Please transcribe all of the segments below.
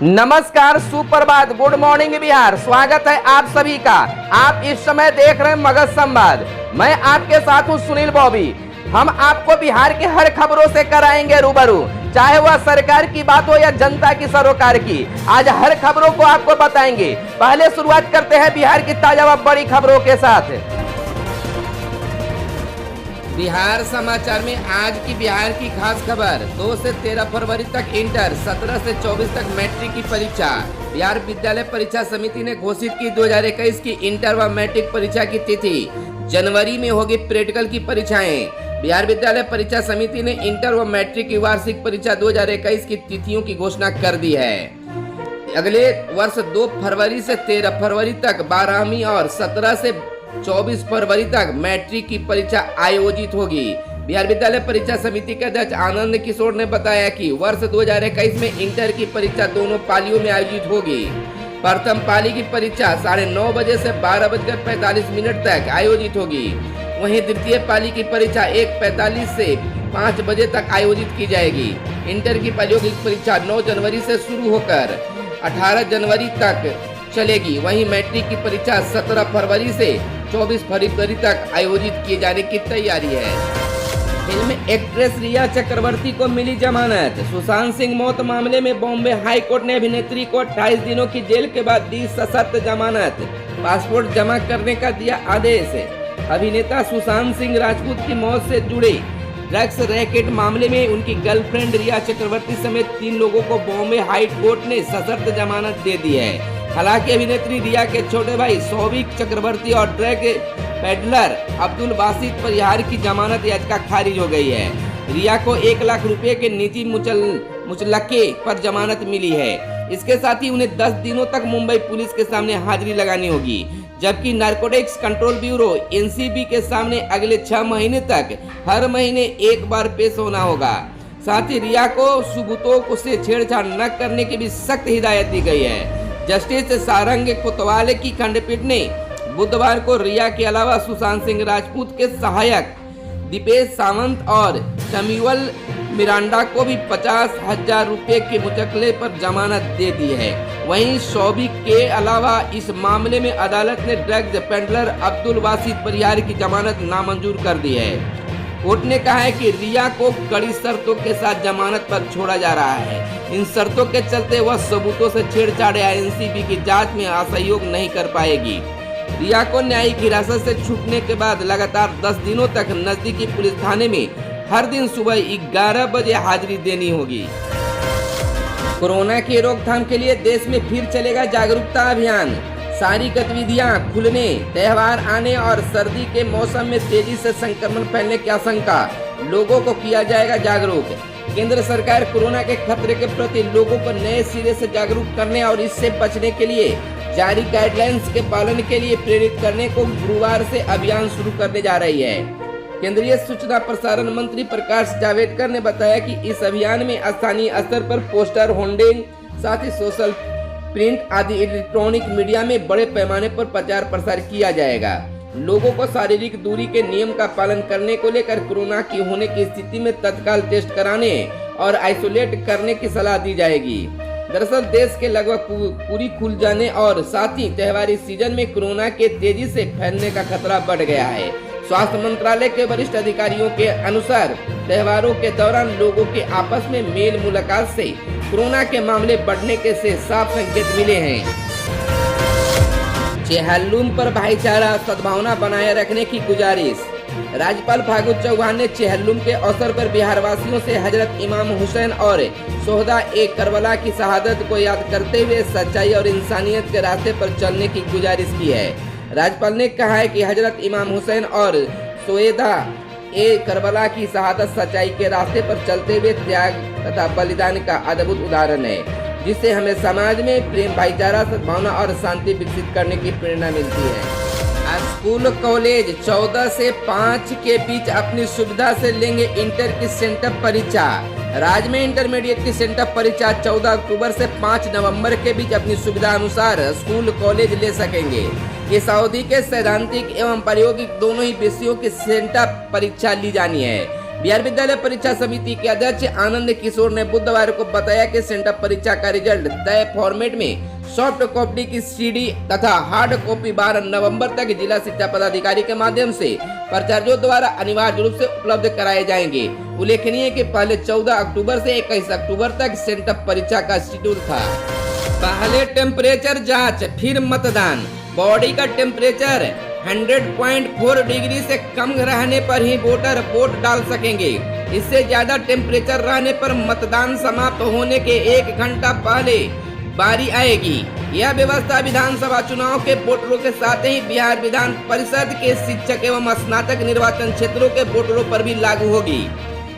नमस्कार, सुप्रभात, good morning Bihar. स्वागत है आप सभी का। आप इस समय देख रहे हैं मगध संवाद। मैं आपके साथ हूं सुनील बॉबी। हम आपको बिहार के हर खबरों से कराएंगे रूबरू, चाहे वह सरकार की बात हो या जनता की सरोकार की। आज हर खबरों को आपको बताएंगे। पहले शुरुआत करते हैं बिहार की ताजा व बड़ी खबरों के साथ। बिहार समाचार में आज की बिहार की खास खबर। 2 से 13 फरवरी तक इंटर, 17 से 24 तक मैट्रिक की परीक्षा। बिहार विद्यालय परीक्षा समिति ने घोषित की 2021 की इंटर व मैट्रिक परीक्षा की तिथि। जनवरी में होगी प्रैक्टिकल की परीक्षाएं। बिहार विद्यालय परीक्षा समिति ने इंटर व मैट्रिक की वार्षिक परीक्षा 2021 की तिथियों की घोषणा कर दी है। अगले वर्ष 2 फरवरी से 13 फरवरी तक 12वीं और 17 से 24 फरवरी तक मैट्रिक की परीक्षा आयोजित होगी। बिहार विद्यालय परीक्षा समिति के अध्यक्ष आनंद किशोर ने बताया कि वर्ष 2021 में इंटर की परीक्षा दोनों पालियों में आयोजित होगी। प्रथम पाली की परीक्षा 9:30 बजे से 12:45 तक आयोजित होगी। वहीं द्वितीय पाली की परीक्षा 1:45 से 5 बजे तक आयोजित की जाएगी। इंटर की पालियों की परीक्षा 9 जनवरी से शुरू होकर 18 जनवरी तक चलेगी। वहीं मैट्रिक की परीक्षा 17 फरवरी से 24 फरवरी तक आयोजित किए जाने की तैयारी है। फिल्म एक्ट्रेस रिया चक्रवर्ती को मिली जमानत। सुशांत सिंह मौत मामले में बॉम्बे हाई कोर्ट ने अभिनेत्री को 28 दिनों की जेल के बाद दी सशर्त जमानत। पासपोर्ट जमा करने का दिया आदेश। अभिनेता सुशांत सिंह राजपूत की मौत से जुड़े ड्रग्स रैकेट मामले में उनकी गर्लफ्रेंड रिया चक्रवर्ती समेत 3 लोगों को बॉम्बे हाई कोर्ट ने सशर्त जमानत दे दी है। हालांकि अभिनेत्री रिया के छोटे भाई सौविक चक्रवर्ती और ड्रग पेडलर अब्दुल बासित परिहार की जमानत याचिका खारिज हो गई है। रिया को 1 लाख रुपए के निजी मुचलके पर जमानत मिली है। इसके साथ ही उन्हें 10 दिनों तक मुंबई पुलिस के सामने हाजिरी लगानी होगी, जबकि नारकोटिक्स कंट्रोल ब्यूरो एनसीबी के सामने अगले 6 महीने तक हर महीने 1 बार पेश होना होगा। साथ ही रिया को सबूतों से छेड़छाड़ न करने की भी सख्त हिदायत दी गई है। जस्टिस सारंग कोतवाल की खंडपीठ ने बुधवार को रिया के अलावा सुशांत सिंह राजपूत के सहायक दीपेश सावंत और सैमुअल मिरांडा को भी 50,000 रुपए के मुचलके पर जमानत दे दी है। वहीं सौविक के अलावा इस मामले में अदालत ने ड्रग्स पेडलर अब्दुल बासित परिहार की जमानत नामंजूर कर दी है। कोर्ट ने कहा है कि रिया को कड़ी शर्तों के साथ जमानत पर छोड़ा जा रहा है। इन शर्तों के चलते वह सबूतों से छेड़छाड़ या एनसीबी की जांच में असहयोग नहीं कर पाएगी। रिया को न्यायिक हिरासत से छूटने के बाद लगातार 10 दिनों तक नजदीकी पुलिस थाने में हर दिन सुबह 11 बजे हाजिरी देनी होगी। कोरोना की रोकथाम के लिए देश में फिर चलेगा जागरूकता अभियान। सारी गतिविधियां खुलने, त्योहार आने और सर्दी के मौसम में तेजी से संक्रमण फैलने की आशंका, लोगों को किया जाएगा जागरूक। केंद्र सरकार कोरोना के खतरे के प्रति लोगों को नए सिरे से जागरूक करने और इससे बचने के लिए जारी गाइडलाइंस के पालन के लिए प्रेरित करने को गुरुवार से अभियान शुरू करने जा रही है। केंद्रीय सूचना प्रसारण मंत्री प्रकाश जावड़ेकर ने बताया कि इस अभियान में स्थानीय स्तर पर पोस्टर, होर्डिंग, साथ ही सोशल, प्रिंट आदि इलेक्ट्रॉनिक मीडिया में बड़े पैमाने पर प्रचार प्रसार किया जाएगा। लोगों को शारीरिक दूरी के नियम का पालन करने को लेकर कोरोना की होने की स्थिति में तत्काल टेस्ट कराने और आइसोलेट करने की सलाह दी जाएगी। दरअसल देश के लगभग पूरी खुल जाने और साथ ही त्योहारी सीजन में कोरोना के तेजी से फैलने का खतरा बढ़ गया है। स्वास्थ्य मंत्रालय के वरिष्ठ अधिकारियों के अनुसार त्योहारों के दौरान लोगों के आपस में मेल मुलाकात से कोरोना के मामले बढ़ने के से साफ संकेत मिले हैं। चेहल्लुम पर भाईचारा सद्भावना बनाए रखने की गुजारिश। राज्यपाल फागू चौहान ने चेहल्लुम के अवसर पर बिहार वासियों से हजरत इमाम हुसैन और शोहदा ए करबला की शहादत को याद करते हुए सच्चाई और इंसानियत के रास्ते पर चलने की गुजारिश की है। राज्यपाल ने कहा है कि हजरत इमाम हुसैन और शोहदा ए करबला की शहादत सच्चाई के रास्ते पर चलते हुए त्याग तथा बलिदान का अद्भुत उदाहरण है, जिससे हमें समाज में प्रेम, भाईचारा, सद्भावना और शांति विकसित करने की प्रेरणा मिलती है। स्कूल कॉलेज 14 से 5 के बीच अपनी सुविधा से लेंगे इंटर की सेंटअप परीक्षा। राज्य में इंटरमीडिएट की सेंटअप परीक्षा 14 अक्टूबर से 5 नवंबर के बीच अपनी सुविधा अनुसार स्कूल कॉलेज ले सकेंगे। इस अवधि के सैद्धांतिक एवं प्रायोगिक दोनों ही विषयों की सेंटअप परीक्षा ली जानी है। बिहार विद्यालय परीक्षा समिति के अध्यक्ष आनंद किशोर ने बुधवार को बताया कि सेंटअप परीक्षा का रिजल्ट तय फॉर्मेट में सॉफ्ट कॉपी की सीडी तथा हार्ड कॉपी 12 नवंबर तक जिला शिक्षा पदाधिकारी के माध्यम से प्राचार्यों द्वारा अनिवार्य रूप से उपलब्ध कराए जाएंगे। उल्लेखनीय है कि पहले 14 अक्टूबर से 21 अक्टूबर तक सेंटअप परीक्षा का शेड्यूल था। पहले टेम्परेचर जांच फिर मतदान। बॉडी का टेम्परेचर 100.4 डिग्री से कम रहने पर ही वोटर वोट डाल सकेंगे। इससे ज्यादा टेम्परेचर रहने पर मतदान समाप्त होने के 1 घंटा पहले बारी आएगी। यह व्यवस्था विधानसभा चुनाव के वोटरों के साथ ही बिहार विधान परिषद के शिक्षक एवं स्नातक निर्वाचन क्षेत्रों के वोटरों पर भी लागू होगी।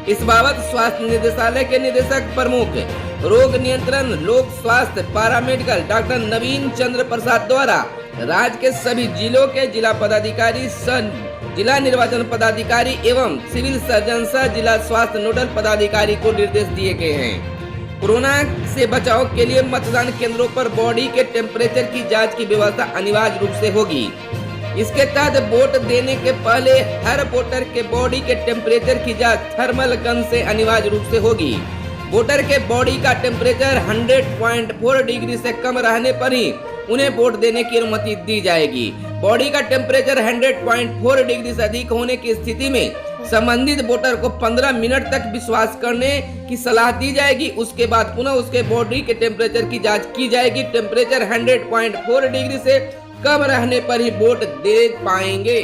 इस बाबत स्वास्थ्य निदेशालय के निदेशक प्रमुख रोग नियंत्रण लोक स्वास्थ्य पारामेडिकल डॉक्टर नवीन चंद्र प्रसाद द्वारा राज्य के सभी जिलों के जिला पदाधिकारी जिला निर्वाचन पदाधिकारी एवं सिविल सर्जन सह जिला स्वास्थ्य नोडल पदाधिकारी को निर्देश दिए गए हैं। कोरोना से बचाव के लिए मतदान केंद्रों पर बॉडी के टेम्परेचर की जांच की व्यवस्था अनिवार्य रूप से होगी। इसके तहत वोट देने के पहले हर वोटर के बॉडी के टेम्परेचर की जांच थर्मल गन से अनिवार्य रूप से होगी। वोटर के बॉडी का टेम्परेचर 100.4 डिग्री से कम रहने पर ही उन्हें वोट देने की अनुमति दी जाएगी। बॉडी का टेम्परेचर 100.4 डिग्री से अधिक होने की स्थिति में संबंधित वोटर को 15 मिनट तक विश्वास करने की सलाह दी जाएगी। उसके बाद पुनः उसके बॉडी के टेम्परेचर की जांच की जाएगी। टेम्परेचर 100.4 डिग्री से कम रहने पर ही वोट दे पाएंगे।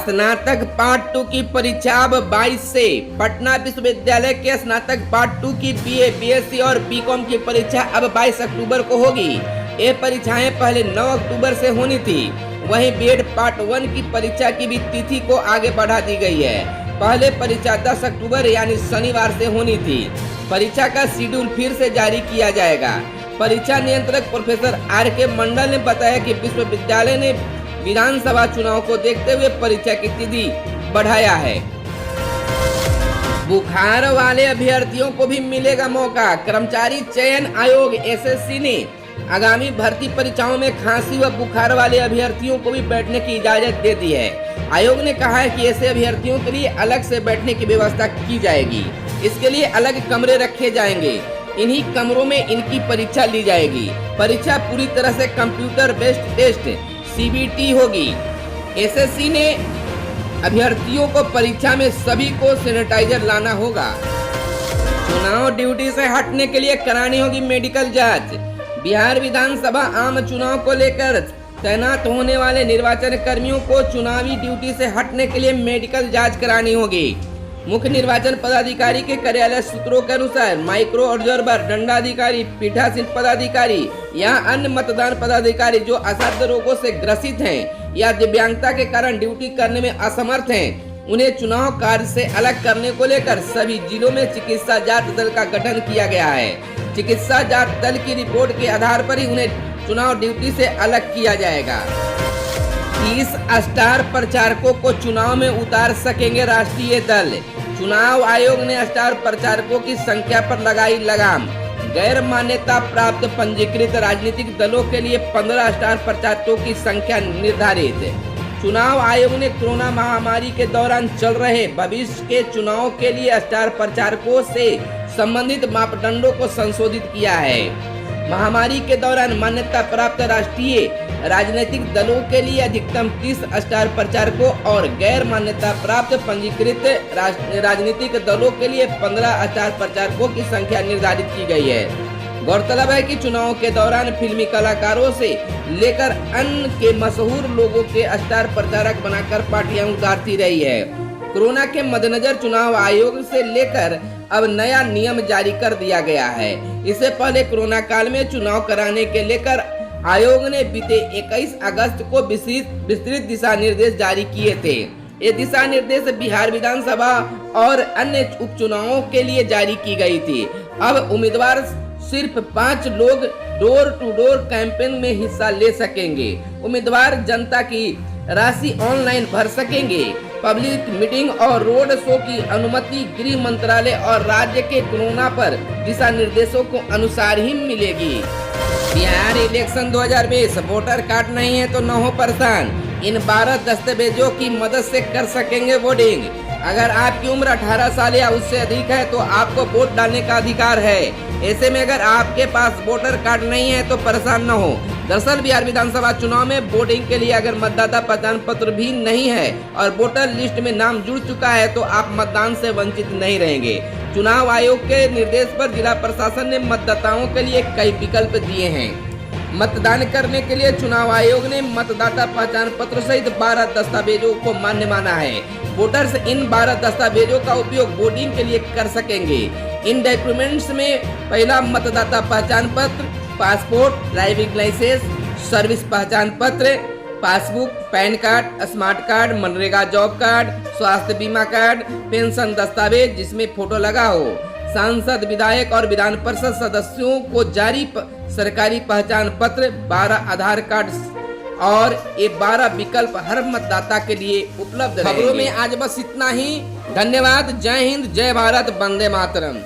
स्नातक पार्ट 2 की परीक्षा अब 22 से। पटना विश्वविद्यालय के स्नातक पार्ट 2 की बीए, बीएससी और बीकॉम की परीक्षा अब 22 अक्टूबर को होगी। ये परीक्षाएं पहले 9 अक्टूबर से होनी थी। वहीं बीएड पार्ट 1 की परीक्षा की भी तिथि को आगे बढ़ा दी गई है। पहले परीक्षा 10 अक्टूबर यानी शनिवार से होनी थी। परीक्षा का शेड्यूल फिर से जारी किया जाएगा। परीक्षा नियंत्रक प्रोफेसर आर.के. मंडल ने बताया कि विश्वविद्यालय ने विधानसभा चुनाव को देखते हुए परीक्षा की तिथि बढ़ाया है। बुखार वाले अभ्यर्थियों को भी मिलेगा मौका। कर्मचारी चयन आयोग एसएससी ने आगामी भर्ती परीक्षाओं में खांसी व बुखार वाले अभ्यर्थियों को भी बैठने की इजाजत दे दी है। आयोग ने कहा है कि ऐसे अभ्यर्थियों के लिए अलग से बैठने की व्यवस्था की जाएगी। इसके लिए अलग कमरे रखे जाएंगे। इन्हीं कमरों में इनकी परीक्षा ली जाएगी। परीक्षा पूरी तरह से कंप्यूटर बेस्ड टेस्ट सीबीटी होगी। एसएससी ने अभ्यर्थियों को परीक्षा में सभी को सैनिटाइजर लाना होगा। चुनाव ड्यूटी से हटने के लिए करानी होगी मेडिकल जांच। बिहार विधानसभा आम चुनाव को लेकर तैनात होने वाले निर्वाचन कर्मियों को चुनावी ड्यूटी से हटने के लिए मेडिकल जांच करानी होगी। मुख्य निर्वाचन पदाधिकारी के कार्यालय सूत्रों के अनुसार माइक्रो ऑब्जर्वर, दंडाधिकारी, पीठासीन पदाधिकारी या अन्य मतदान पदाधिकारी जो असाध्य रोगों से ग्रसित हैं या दिव्यांगता के कारण ड्यूटी करने में असमर्थ हैं, उन्हें चुनाव कार्य से अलग करने को लेकर सभी जिलों में चिकित्सा जांच दल का गठन किया गया है। चिकित्सा जांच दल की रिपोर्ट के आधार पर ही उन्हें चुनाव ड्यूटी से अलग किया जाएगा। 30 स्टार प्रचारकों को चुनाव में उतार सकेंगे राष्ट्रीय दल। चुनाव आयोग ने स्टार प्रचारकों की संख्या पर लगाई लगाम। गैर मान्यता प्राप्त पंजीकृत राजनीतिक दलों के लिए 15 स्टार प्रचारकों की संख्या निर्धारित। चुनाव आयोग ने कोरोना महामारी के दौरान चल रहे भविष्य के चुनाव के लिए स्टार प्रचारकों से संबंधित मापदंडों को संशोधित किया है। महामारी के दौरान मान्यता प्राप्त राष्ट्रीय राजनीतिक दलों के लिए अधिकतम 30 स्टार प्रचारकों और गैर मान्यता प्राप्त पंजीकृत राजनीतिक दलों के लिए 15 स्टार प्रचारकों की संख्या निर्धारित की गई है। गौरतलब है कि चुनाव के दौरान फिल्मी कलाकारों से लेकर अन्य के मशहूर लोगों के स्टार प्रचारक बनाकर पार्टियां उतारती रही है। कोरोना के मद्देनजर चुनाव आयोग से लेकर अब नया नियम जारी कर दिया गया है। इससे पहले कोरोना काल में चुनाव कराने के लेकर आयोग ने बीते 21 अगस्त को विस्तृत दिशा निर्देश जारी किए थे। ये दिशा निर्देश बिहार विधानसभा और अन्य उपचुनावों के लिए जारी की गई थी। अब उम्मीदवार सिर्फ 5 लोग डोर टू डोर कैंपेन में हिस्सा ले सकेंगे। उम्मीदवार जनता की राशि ऑनलाइन भर सकेंगे। पब्लिक मीटिंग और रोड शो की अनुमति गृह मंत्रालय और राज्य के कोरोना पर दिशा निर्देशों को अनुसार ही मिलेगी। बिहार इलेक्शन 2020 वोटर कार्ड नहीं है तो न हो परेशान। इन 12 दस्तावेजों की मदद से कर सकेंगे वोटिंग। अगर आपकी उम्र 18 साल या उससे अधिक है तो आपको वोट डालने का अधिकार है। ऐसे में अगर आपके पास वोटर कार्ड नहीं है तो परेशान न हो। दरअसल बिहार विधानसभा चुनाव में वोटिंग के लिए अगर मतदाता पहचान पत्र भी नहीं है और वोटर लिस्ट में नाम जुड़ चुका है तो आप मतदान से वंचित नहीं रहेंगे। चुनाव आयोग के निर्देश पर जिला प्रशासन ने मतदाताओं के लिए कई विकल्प दिए हैं। मतदान करने के लिए चुनाव आयोग ने मतदाता पहचान पत्र सहित 12 दस्तावेजों को मान्य माना है। वोटर्स इन 12 दस्तावेजों का उपयोग वोटिंग के लिए कर सकेंगे। इन डॉक्यूमेंट्स में पहला मतदाता पहचान पत्र, पासपोर्ट, ड्राइविंग लाइसेंस, सर्विस पहचान पत्र, passbook, pan card, smart card, MNREGA job card, स्वास्थ्य बीमा कार्ड, पेंशन दस्तावेज जिसमें फोटो लगा हो, सांसद, विधायक और विधान परिषद सदस्यों को जारी सरकारी पहचान पत्र, 12 आधार कार्ड और ये 12 विकल्प हर मतदाता के लिए उपलब्ध रहेंगे। खबरों में आज बस इतना ही। धन्यवाद। जय हिंद, जय भारत, वंदे मातरम।